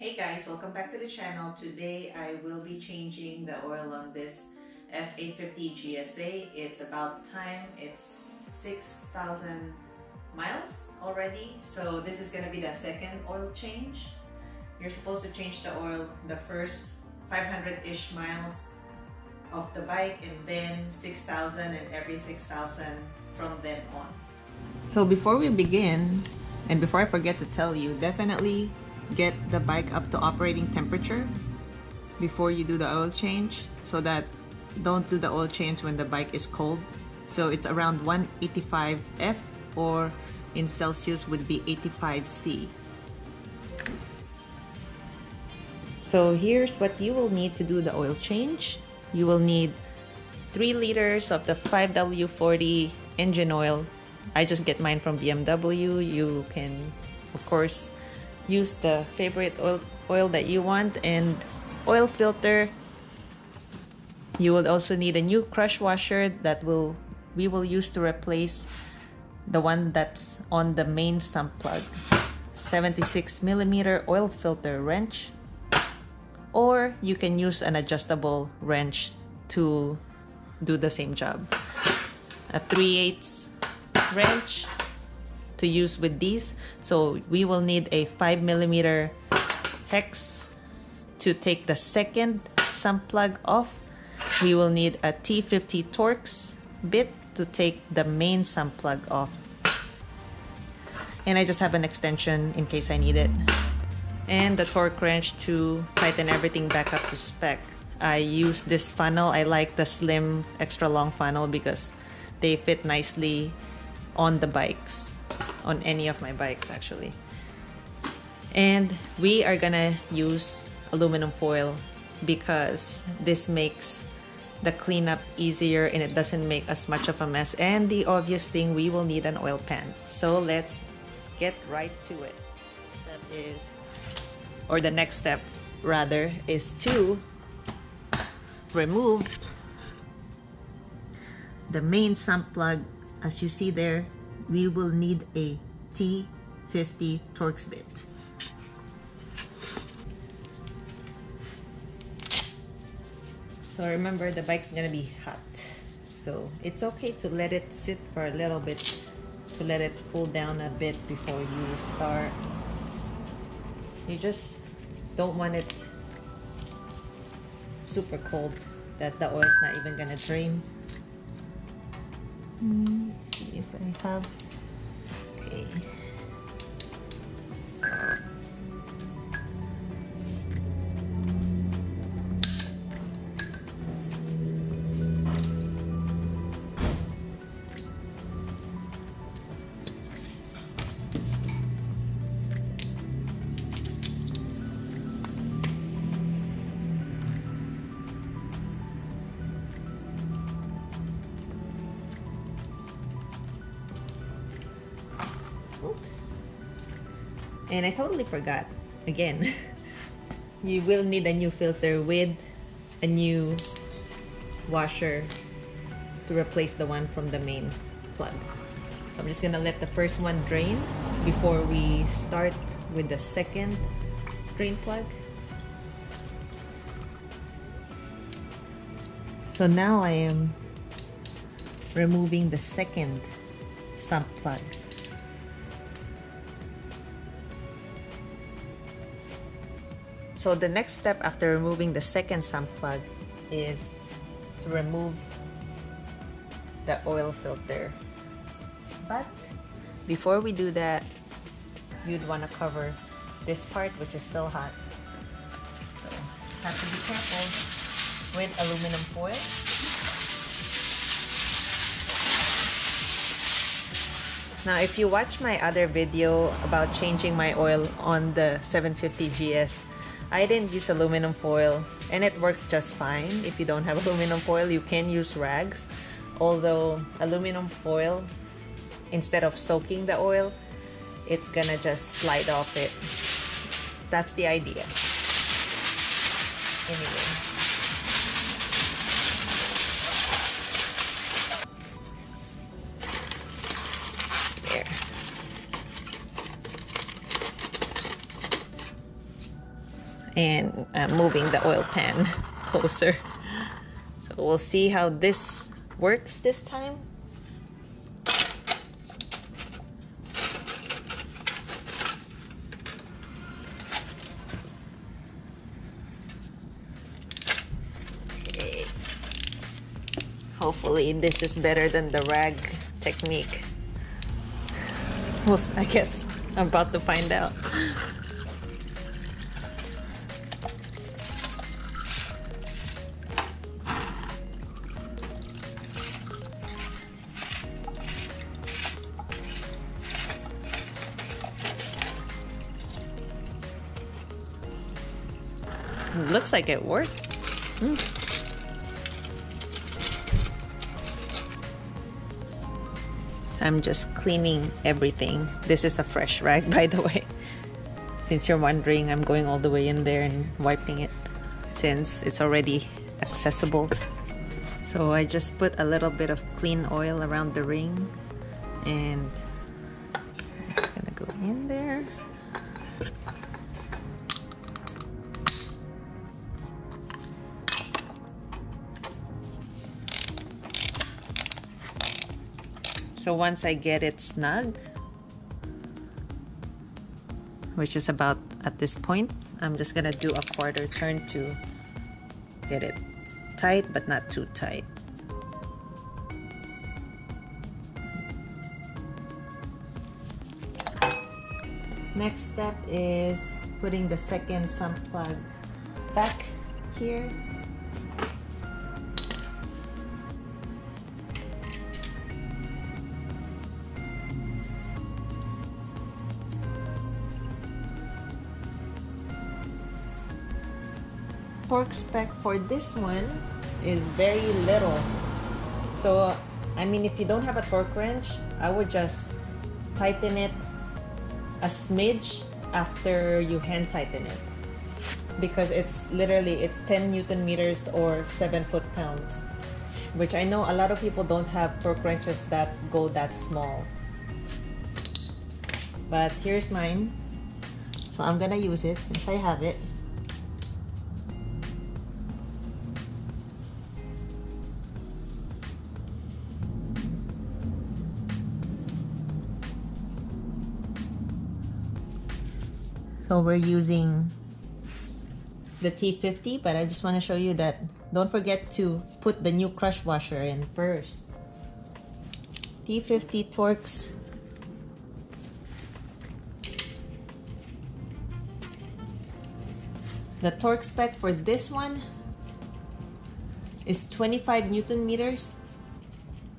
Hey guys, welcome back to the channel. Today I will be changing the oil on this F850 GSA. It's about time. It's 6,000 miles already. So this is going to be the second oil change. You're supposed to change the oil the first 500-ish miles of the bike and then 6,000 and every 6,000 from then on. So before we begin, and before I forget to tell you, definitely get the bike up to operating temperature before you do the oil change, so that don't do the oil change when the bike is cold. So it's around 185 F, or in Celsius would be 85 C. So here's what you will need to do the oil change. You will need 3 liters of the 5W40 engine oil. I just get mine from BMW. You can, of course, use the favorite oil that you want, and oil filter. You will also need a new crush washer that we will use to replace the one that's on the main sump plug. 76mm oil filter wrench, or you can use an adjustable wrench to do the same job. A 3/8 wrench to use with these. So we will need a 5mm hex to take the second sump plug off. We will need a T50 Torx bit to take the main sump plug off. And I just have an extension in case I need it. And the torque wrench to tighten everything back up to spec. I use this funnel. I like the slim extra long funnel because they fit nicely on the bikes, on any of my bikes actually. And we are gonna use aluminum foil because this makes the cleanup easier and it doesn't make as much of a mess. And the obvious thing, we will need an oil pan. So let's get right to it. That is, or the next step rather, is to remove the main sump plug. As you see there, we will need a T50 Torx bit. So remember, the bike's gonna be hot, so it's okay to let it sit for a little bit, to let it cool down a bit before you start. You just don't want it super cold that the oil's not even gonna drain. Let's see if I have. Okay. Oops. And I totally forgot again. You will need a new filter with a new washer to replace the one from the main plug. So I'm just gonna let the first one drain before we start with the second drain plug. So now I am removing the second sump plug. So the next step after removing the second sump plug is to remove the oil filter. But before we do that, you'd want to cover this part, which is still hot. So have to be careful with aluminum foil. Now, if you watch my other video about changing my oil on the 750 GS, I didn't use aluminum foil and it worked just fine. If you don't have aluminum foil, you can use rags. Although aluminum foil, instead of soaking the oil, it's gonna just slide off it. That's the idea. Anyway. There. and I'm moving the oil pan closer. So we'll see how this works this time. Okay. Hopefully this is better than the rag technique. Well, I guess I'm about to find out. Looks like it worked. I'm just cleaning everything. This is a fresh rag, by the way. Since you're wondering, I'm going all the way in there and wiping it since it's already accessible. So I just put a little bit of clean oil around the ring, and it's gonna go in there. So once I get it snug, which is about at this point, I'm just gonna do a quarter turn to get it tight, but not too tight. Next step is putting the second sump plug back here. Torque spec for this one is very little. So, I mean, if you don't have a torque wrench, I would just tighten it a smidge after you hand tighten it. Because it's literally, it's 10 Newton meters or 7 foot-pounds. Which I know a lot of people don't have torque wrenches that go that small. But here's mine. So I'm gonna use it since I have it. So we're using the T50, but I just want to show you that don't forget to put the new crush washer in first. T50 Torx. The torque spec for this one is 25 Newton meters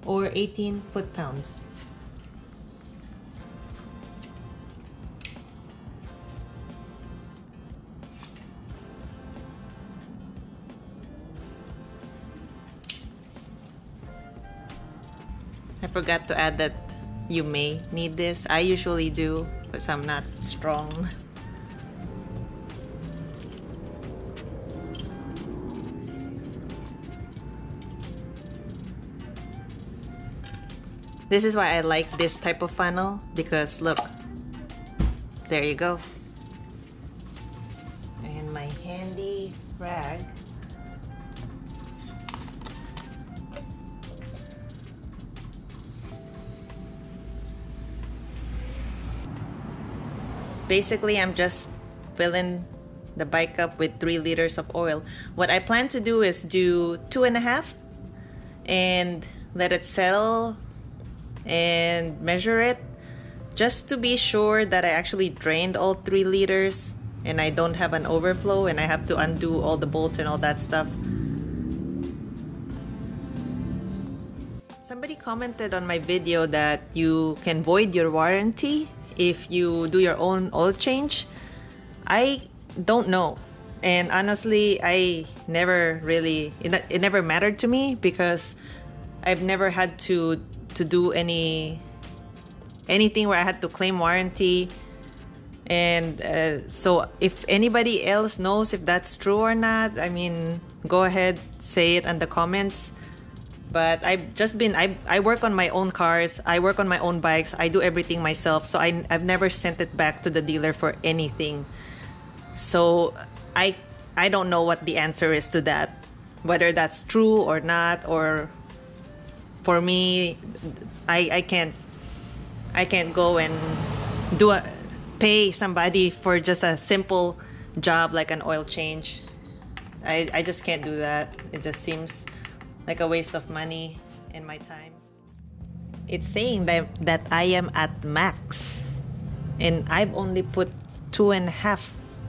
or 18 foot-pounds. I forgot to add that you may need this. I usually do because I'm not strong. This is why I like this type of funnel, because look, there you go. And my handy rag. Basically, I'm just filling the bike up with 3 liters of oil. What I plan to do is do 2.5 and let it settle and measure it, just to be sure that I actually drained all 3 liters and I don't have an overflow and I have to undo all the bolts and all that stuff. Somebody commented on my video that you can void your warranty if you do your own oil change. I don't know, and honestly I never really, it never mattered to me because I've never had to do anything where I had to claim warranty. And so if anybody else knows if that's true or not, I mean, go ahead, say it in the comments. But I've just been, I work on my own cars, I work on my own bikes, I do everything myself, so I've never sent it back to the dealer for anything. So I don't know what the answer is to that, whether that's true or not, or for me, I can't go and pay somebody for just a simple job like an oil change. I just can't do that. It just seems like a waste of money and my time. It's saying that I am at max, and I've only put 2.5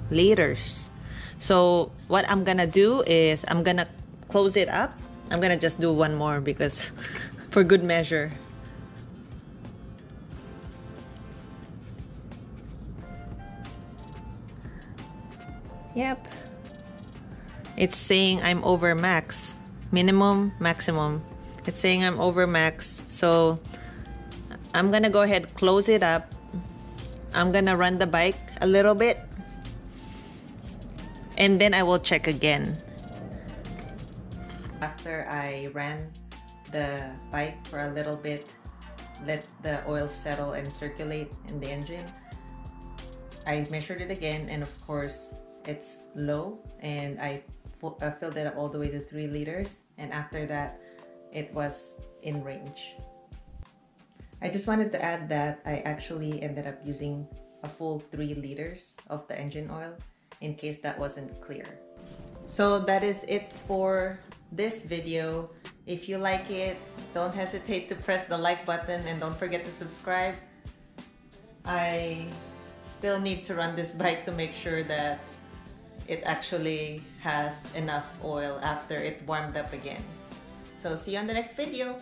liters. So what I'm gonna do is I'm gonna close it up. I'm gonna just do one more because for good measure. Yep. It's saying I'm over max. Minimum, maximum. It's saying I'm over max. So I'm gonna go ahead, close it up. I'm gonna run the bike a little bit, and then I will check again. After I ran the bike for a little bit, let the oil settle and circulate in the engine, I measured it again, and of course it's low, and I filled it up all the way to 3 liters, and after that it was in range. I just wanted to add that I actually ended up using a full 3 liters of the engine oil, in case that wasn't clear. So that is it for this video. If you like it, don't hesitate to press the like button and don't forget to subscribe. I still need to run this bike to make sure that it actually has enough oil after it warmed up again. So see you on the next video.